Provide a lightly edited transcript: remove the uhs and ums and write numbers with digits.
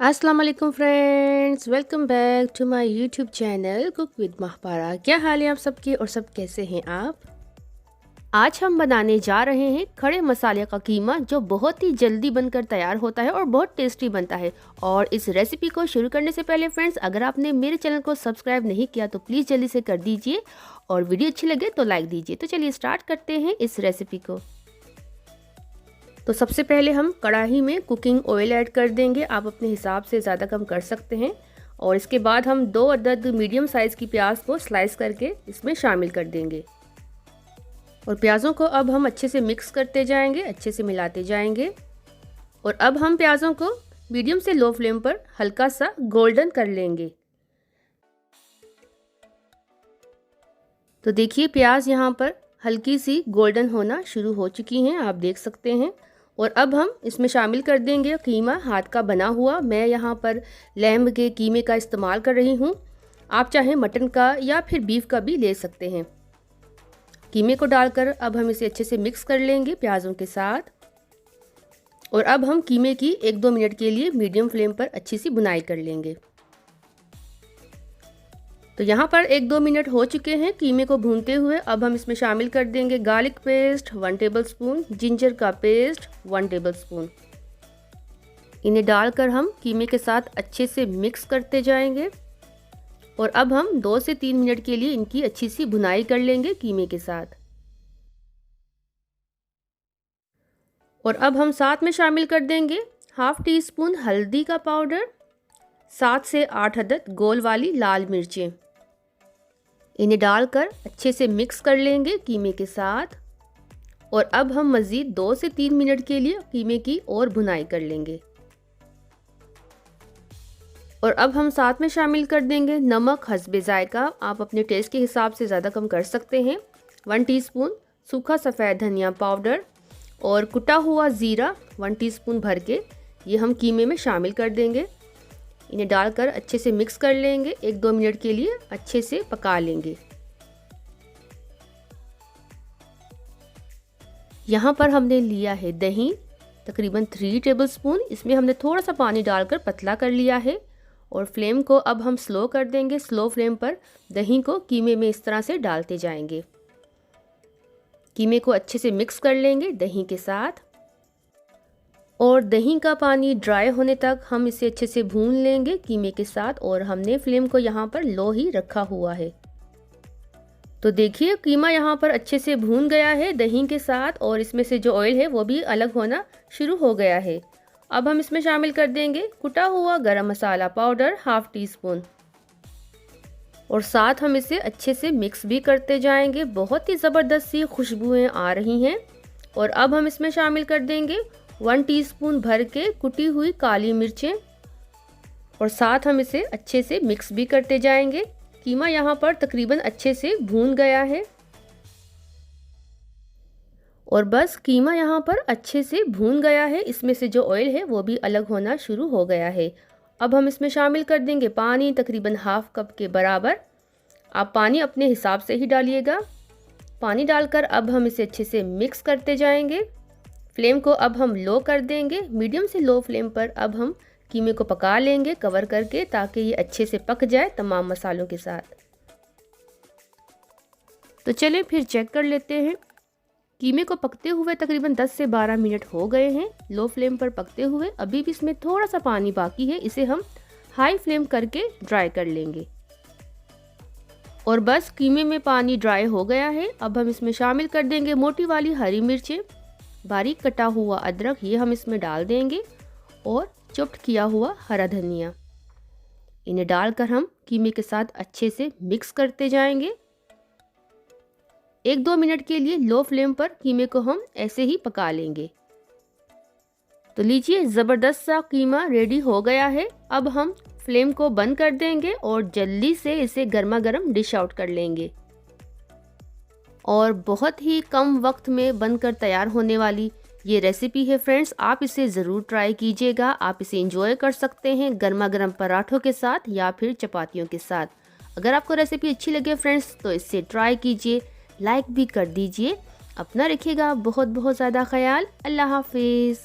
अस्सलाम वालेकुम friends, welcome back to my YouTube channel cook with Mahpara. क्या हाल है आप सबके और सब कैसे हैं आप? आज हम बनाने जा रहे हैं खड़े मसाले का कीमा, जो बहुत ही जल्दी बनकर तैयार होता है और बहुत टेस्टी बनता है। और इस रेसिपी को शुरू करने से पहले फ्रेंड्स, अगर आपने मेरे चैनल को सब्सक्राइब नहीं किया तो प्लीज़ जल्दी से कर दीजिए और वीडियो अच्छी लगे तो लाइक दीजिए। तो चलिए स्टार्ट करते हैं इस रेसिपी को। तो सबसे पहले हम कढ़ाई में कुकिंग ऑयल ऐड कर देंगे। आप अपने हिसाब से ज़्यादा कम कर सकते हैं। और इसके बाद हम 2 अदद मीडियम साइज़ की प्याज को स्लाइस करके इसमें शामिल कर देंगे। और प्याज़ों को अब हम अच्छे से मिक्स करते जाएंगे, अच्छे से मिलाते जाएंगे। और अब हम प्याज़ों को मीडियम से लो फ्लेम पर हल्का सा गोल्डन कर लेंगे। तो देखिए प्याज यहाँ पर हल्की सी गोल्डन होना शुरू हो चुकी हैं, आप देख सकते हैं। और अब हम इसमें शामिल कर देंगे कीमा, हाथ का बना हुआ। मैं यहाँ पर लैम्ब के कीमे का इस्तेमाल कर रही हूँ। आप चाहें मटन का या फिर बीफ का भी ले सकते हैं। कीमे को डालकर अब हम इसे अच्छे से मिक्स कर लेंगे प्याज़ों के साथ। और अब हम कीमे की 1-2 मिनट के लिए मीडियम फ्लेम पर अच्छी सी बुनाई कर लेंगे। तो यहाँ पर 1-2 मिनट हो चुके हैं कीमे को भूनते हुए। अब हम इसमें शामिल कर देंगे गार्लिक पेस्ट 1 टेबलस्पून, जिंजर का पेस्ट 1 टेबलस्पून। इन्हें डालकर हम कीमे के साथ अच्छे से मिक्स करते जाएंगे। और अब हम 2 से 3 मिनट के लिए इनकी अच्छी सी भुनाई कर लेंगे कीमे के साथ। और अब हम साथ में शामिल कर देंगे ½ टीस्पून हल्दी का पाउडर, 7 से 8 अदद गोल वाली लाल मिर्चें। इन्हें डालकर अच्छे से मिक्स कर लेंगे कीमे के साथ। और अब हम मज़ीद 2 से 3 मिनट के लिए कीमे की और भुनाई कर लेंगे। और अब हम साथ में शामिल कर देंगे नमक हस्बे जायका। आप अपने टेस्ट के हिसाब से ज़्यादा कम कर सकते हैं। 1 टीस्पून सूखा सफ़ेद धनिया पाउडर और कुटा हुआ ज़ीरा 1 टीस्पून भर के ये हम कीमे में शामिल कर देंगे। इन्हें डालकर अच्छे से मिक्स कर लेंगे, 1-2 मिनट के लिए अच्छे से पका लेंगे। यहाँ पर हमने लिया है दही तकरीबन 3 टेबलस्पून। इसमें हमने थोड़ा सा पानी डालकर पतला कर लिया है। और फ्लेम को अब हम स्लो कर देंगे। स्लो फ्लेम पर दही को कीमे में इस तरह से डालते जाएंगे। कीमे को अच्छे से मिक्स कर लेंगे दही के साथ। और दही का पानी ड्राई होने तक हम इसे अच्छे से भून लेंगे कीमे के साथ। और हमने फ्लेम को यहाँ पर लो ही रखा हुआ है। तो देखिए कीमा यहाँ पर अच्छे से भून गया है दही के साथ। और इसमें से जो ऑयल है वो भी अलग होना शुरू हो गया है। अब हम इसमें शामिल कर देंगे कुटा हुआ गरम मसाला पाउडर ½ टीस्पून। और साथ हम इसे अच्छे से मिक्स भी करते जाएंगे। बहुत ही ज़बरदस्त सी खुशबुएं आ रही हैं। और अब हम इसमें शामिल कर देंगे 1 टीस्पून भर के कुटी हुई काली मिर्चें। और साथ हम इसे अच्छे से मिक्स भी करते जाएंगे। कीमा यहाँ पर तकरीबन अच्छे से भून गया है। और बस कीमा यहाँ पर अच्छे से भून गया है। इसमें से जो ऑयल है वो भी अलग होना शुरू हो गया है। अब हम इसमें शामिल कर देंगे पानी तकरीबन ½ कप के बराबर। आप पानी अपने हिसाब से ही डालिएगा। पानी डालकर अब हम इसे अच्छे से मिक्स करते जाएंगे। फ्लेम को अब हम लो कर देंगे। मीडियम से लो फ्लेम पर अब हम कीमे को पका लेंगे कवर करके, ताकि ये अच्छे से पक जाए तमाम मसालों के साथ। तो चलिए फिर चेक कर लेते हैं। कीमे को पकते हुए तकरीबन 10 से 12 मिनट हो गए हैं लो फ्लेम पर पकते हुए। अभी भी इसमें थोड़ा सा पानी बाकी है, इसे हम हाई फ्लेम करके ड्राई कर लेंगे। और बस कीमे में पानी ड्राई हो गया है। अब हम इसमें शामिल कर देंगे मोटी वाली हरी मिर्चें, बारीक कटा हुआ अदरक ये हम इसमें डाल देंगे। और चॉप्ड किया हुआ हरा धनिया। इन्हें डालकर हम कीमे के साथ अच्छे से मिक्स करते जाएंगे। 1-2 मिनट के लिए लो फ्लेम पर कीमे को हम ऐसे ही पका लेंगे। तो लीजिए ज़बरदस्त सा कीमा रेडी हो गया है। अब हम फ्लेम को बंद कर देंगे और जल्दी से इसे गर्मा गर्म डिश आउट कर लेंगे। और बहुत ही कम वक्त में बनकर तैयार होने वाली ये रेसिपी है फ्रेंड्स। आप इसे ज़रूर ट्राई कीजिएगा। आप इसे एंजॉय कर सकते हैं गर्मा गर्म पराठों के साथ या फिर चपातियों के साथ। अगर आपको रेसिपी अच्छी लगे फ्रेंड्स तो इसे ट्राई कीजिए, लाइक भी कर दीजिए। अपना रखिएगा बहुत बहुत ज़्यादा ख्याल। अल्लाह हाफिज़।